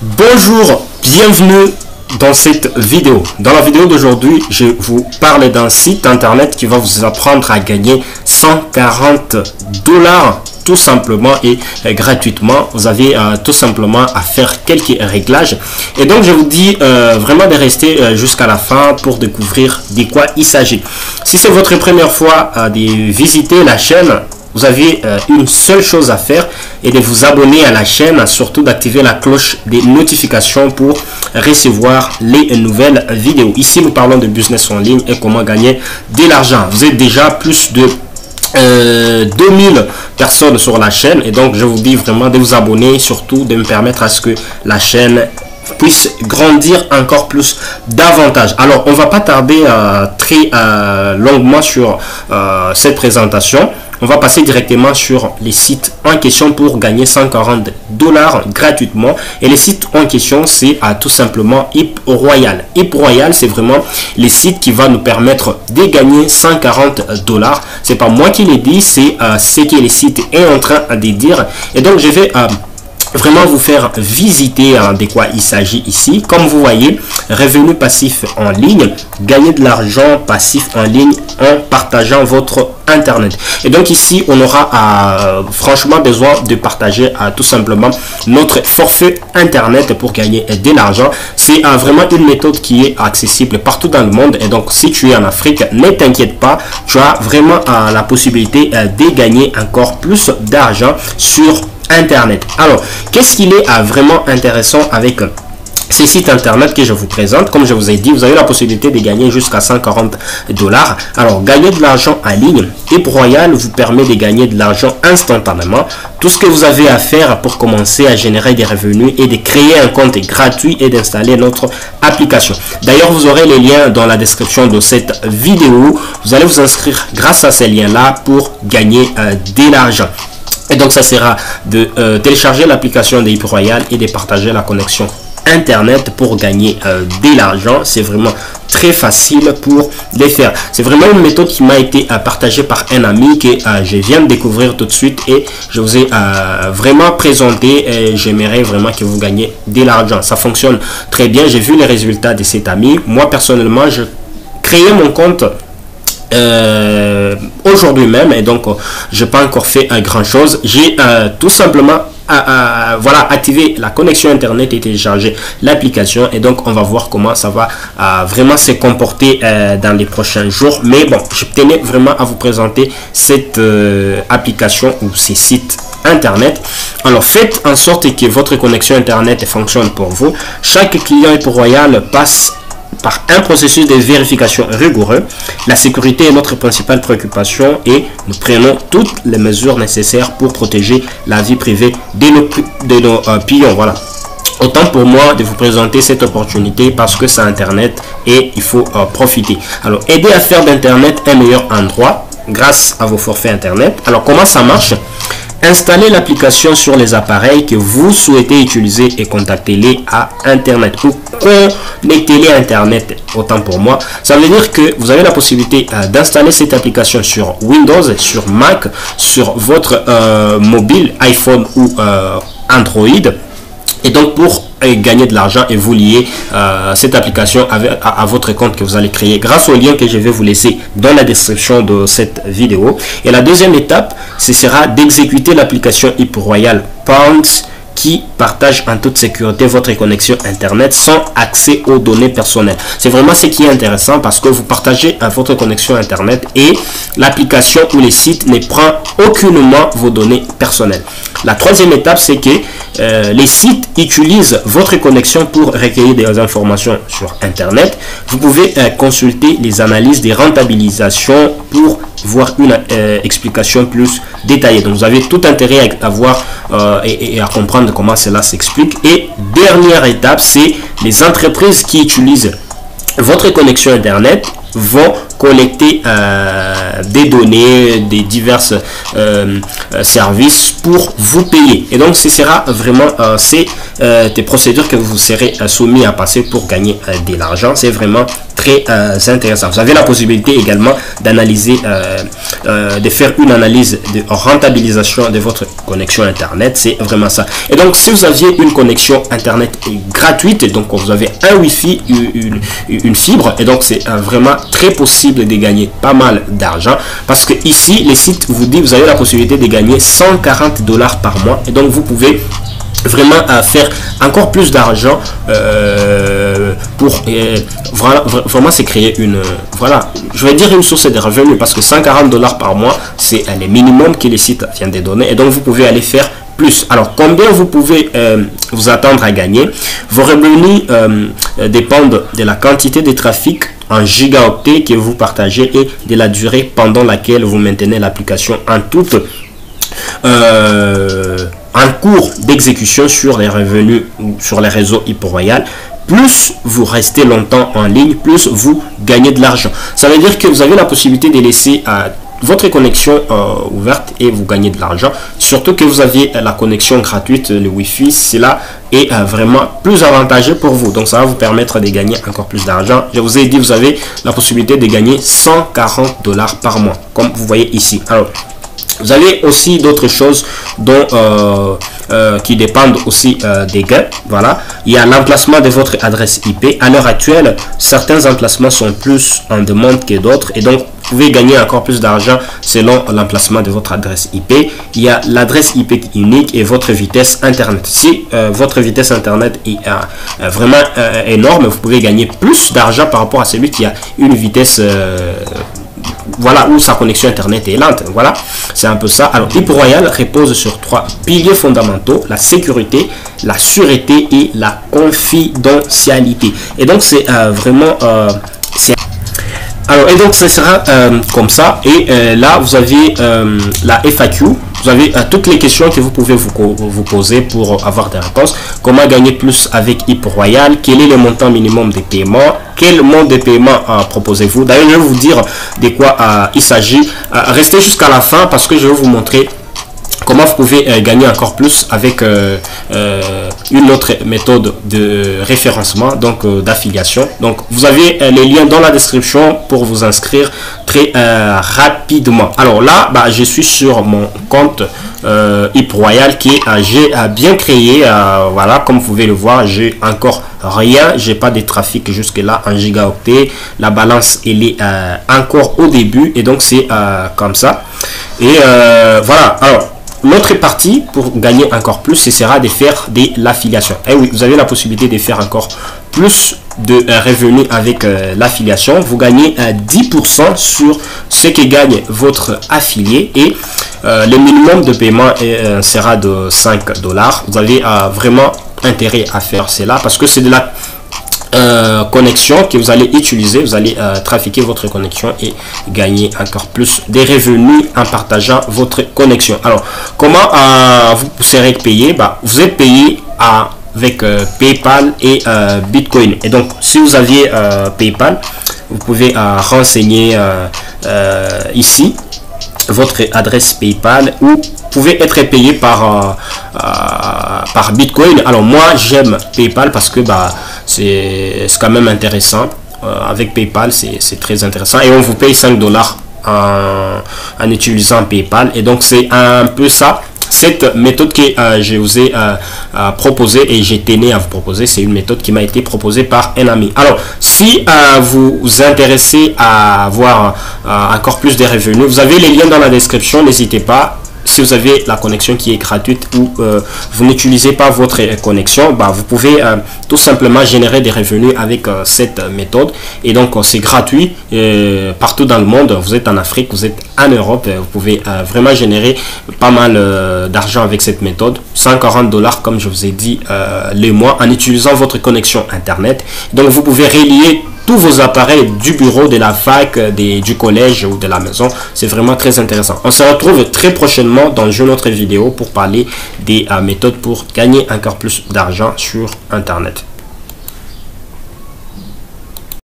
Bonjour, bienvenue dans cette vidéo. Dans la vidéo d'aujourd'hui, je vous parle d'un site internet qui va vous apprendre à gagner 140 dollars tout simplement et gratuitement. Vous avez tout simplement à faire quelques réglages. Et donc, je vous dis vraiment de rester jusqu'à la fin pour découvrir de quoi il s'agit. Si c'est votre première fois de visiter la chaîne, vous avez une seule chose à faire et de vous abonner à la chaîne, surtout d'activer la cloche des notifications pour recevoir les nouvelles vidéos. Ici, nous parlons de business en ligne et comment gagner de l'argent. Vous êtes déjà plus de 2000 personnes sur la chaîne et donc je vous dis vraiment de vous abonner, surtout de me permettre à ce que la chaîne puisse grandir encore plus davantage. Alors, on va pas tarder très longuement sur cette présentation. On va passer directement sur les sites en question pour gagner 140 dollars gratuitement. Et les sites en question, c'est tout simplement Hip Royal. Hip Royal, c'est vraiment les sites qui va nous permettre de gagner 140 dollars. C'est pas moi qui l'ai dit, c'est ce que les sites est en train de dire. Et donc, je vais vraiment vous faire visiter de quoi il s'agit ici. Comme vous voyez, revenu passif en ligne, gagner de l'argent passif en ligne en partageant votre internet. Et donc ici, on aura franchement besoin de partager tout simplement notre forfait internet pour gagner de l'argent. C'est vraiment une méthode qui est accessible partout dans le monde. Et donc, si tu es en Afrique, ne t'inquiète pas, tu as vraiment la possibilité de gagner encore plus d'argent sur internet. Alors, qu'est-ce qu'il est vraiment intéressant avec ces sites internet que je vous présente? Comme je vous ai dit, vous avez la possibilité de gagner jusqu'à 140 dollars. Alors, gagner de l'argent en ligne, Hip Royal vous permet de gagner de l'argent instantanément. Tout ce que vous avez à faire pour commencer à générer des revenus et de créer un compte gratuit et d'installer notre application. D'ailleurs, vous aurez les liens dans la description de cette vidéo. Vous allez vous inscrire grâce à ces liens-là pour gagner de l'argent. Et donc, ça sera de télécharger l'application de Hip Royal et de partager la connexion internet pour gagner de l'argent. C'est vraiment très facile pour les faire. C'est vraiment une méthode qui m'a été partagée par un ami que je viens de découvrir tout de suite et je vous ai vraiment présenté et j'aimerais vraiment que vous gagnez de l'argent. Ça fonctionne très bien. J'ai vu les résultats de cet ami. Moi, personnellement, je créais mon compte aujourd'hui même et donc je n'ai pas encore fait grand chose. J'ai tout simplement voilà, activé la connexion internet et téléchargé l'application et donc on va voir comment ça va vraiment se comporter dans les prochains jours. Mais bon, je tenais vraiment à vous présenter cette application ou ces sites internet. Alors, faites en sorte que votre connexion internet fonctionne pour vous. Chaque client Hip Royal passe par un processus de vérification rigoureux. La sécurité est notre principale préoccupation et nous prenons toutes les mesures nécessaires pour protéger la vie privée de nos clients. Voilà. Autant pour moi de vous présenter cette opportunité parce que c'est internet et il faut profiter. Alors, aider à faire d'internet un meilleur endroit grâce à vos forfaits internet. Alors, comment ça marche? Installez l'application sur les appareils que vous souhaitez utiliser et contactez-les à internet ou connectez-les à internet. Autant pour moi, ça veut dire que vous avez la possibilité d'installer cette application sur Windows, sur Mac, sur votre mobile iPhone ou Android. Et donc pour gagner de l'argent et vous lier cette application à votre compte que vous allez créer grâce au lien que je vais vous laisser dans la description de cette vidéo. Et la deuxième étape, ce sera d'exécuter l'application Hip Royal Points qui partage en toute sécurité votre connexion internet sans accès aux données personnelles. C'est vraiment ce qui est intéressant parce que vous partagez votre connexion internet et l'application ou les sites ne prend aucunement vos données personnelles. La troisième étape, c'est que les sites utilisent votre connexion pour recueillir des informations sur internet. Vous pouvez consulter les analyses des rentabilisations pour voir une explication plus détaillée. Donc vous avez tout intérêt à voir et à comprendre comment cela s'explique. Et dernière étape, c'est les entreprises qui utilisent votre connexion internet vont collecter des données, des divers services pour vous payer. Et donc ce sera vraiment des procédures que vous serez soumis à passer pour gagner de l'argent. C'est vraiment très intéressant. Vous avez la possibilité également d'analyser, de faire une analyse de rentabilisation de votre connexion internet. C'est vraiment ça. Et donc si vous aviez une connexion internet gratuite, donc vous avez un wifi, une fibre, et donc c'est vraiment très possible de gagner pas mal d'argent, parce que ici les sites vous dit vous avez la possibilité de gagner 140 $ par mois, et donc vous pouvez vraiment faire encore plus d'argent pour vraiment se créer une, voilà, je vais dire une source de revenus, parce que 140 $ par mois c'est le minimum que les sites viennent de donner, et donc vous pouvez aller faire plus. Alors combien vous pouvez vous attendre à gagner? Vos revenus dépendent de la quantité de trafic en gigaoctets que vous partagez et de la durée pendant laquelle vous maintenez l'application en toute en cours d'exécution sur les revenus ou sur les réseaux Hyper-Royal. Plus vous restez longtemps en ligne, plus vous gagnez de l'argent. Ça veut dire que vous avez la possibilité de laisser votre connexion ouverte et vous gagnez de l'argent. Surtout que vous aviez la connexion gratuite, le Wi-Fi, cela est vraiment plus avantageux pour vous. Donc ça va vous permettre de gagner encore plus d'argent. Je vous ai dit, vous avez la possibilité de gagner 140 $ par mois, comme vous voyez ici. Alors, vous avez aussi d'autres choses dont qui dépendent aussi des gains. Voilà, il y a l'emplacement de votre adresse IP. À l'heure actuelle, certains emplacements sont plus en demande que d'autres, et donc vous pouvez gagner encore plus d'argent selon l'emplacement de votre adresse IP. Il y a l'adresse IP unique et votre vitesse internet. Si votre vitesse internet est vraiment énorme, vous pouvez gagner plus d'argent par rapport à celui qui a une vitesse voilà, où sa connexion internet est lente. Voilà, c'est un peu ça. Alors, Hyper-Royal repose sur 3 piliers fondamentaux: la sécurité, la sûreté et la confidentialité. Et donc c'est vraiment alors, et donc ce sera comme ça. Et là vous avez la FAQ. Vous avez toutes les questions que vous pouvez vous poser pour avoir des réponses. Comment gagner plus avec Hyper-Royal? Quel est le montant minimum de paiement? Quel mode de paiement proposez-vous? D'ailleurs, je vais vous dire de quoi il s'agit. Restez jusqu'à la fin, parce que je vais vous montrer comment vous pouvez gagner encore plus avec une autre méthode de référencement, donc d'affiliation. Donc vous avez les liens dans la description pour vous inscrire très rapidement. Alors là, je suis sur mon compte Hyper-Royal qui j'ai bien créé. Voilà, comme vous pouvez le voir, j'ai encore rien, j'ai pas de trafic jusque là en gigaoctets. La balance elle est encore au début, et donc c'est comme ça. Et voilà. Alors l'autre partie pour gagner encore plus, ce sera de faire de l'affiliation. Et oui, vous avez la possibilité de faire encore plus de revenus avec l'affiliation. Vous gagnez 10% sur ce que gagne votre affilié, et le minimum de paiement sera de 5 $. Vous avez vraiment intérêt à faire cela, parce que c'est de la connexion que vous allez utiliser. Vous allez trafiquer votre connexion et gagner encore plus de revenus en partageant votre connexion. Alors comment vous serez payé? Vous êtes payé avec PayPal et Bitcoin. Et donc si vous aviez PayPal, vous pouvez renseigner ici votre adresse PayPal, ou pouvez être payé par Bitcoin. Alors moi j'aime PayPal parce que c'est quand même intéressant. Avec PayPal c'est très intéressant, et on vous paye 5 $ en utilisant PayPal. Et donc c'est un peu ça, cette méthode que je vous ai proposée, et j'ai tenu à vous proposer. C'est une méthode qui m'a été proposée par un ami. Alors si vous vous intéressez à avoir encore plus de revenus, vous avez les liens dans la description, n'hésitez pas. Si vous avez la connexion qui est gratuite, ou vous n'utilisez pas votre connexion, vous pouvez tout simplement générer des revenus avec cette méthode. Et donc c'est gratuit partout dans le monde. Vous êtes en Afrique, vous êtes en Europe, vous pouvez vraiment générer pas mal d'argent avec cette méthode. 140 $ comme je vous ai dit les mois, en utilisant votre connexion internet. Donc vous pouvez relier tous vos appareils du bureau, de la fac, du collège ou de la maison. C'est vraiment très intéressant. On se retrouve très prochainement dans une autre vidéo pour parler des méthodes pour gagner encore plus d'argent sur internet.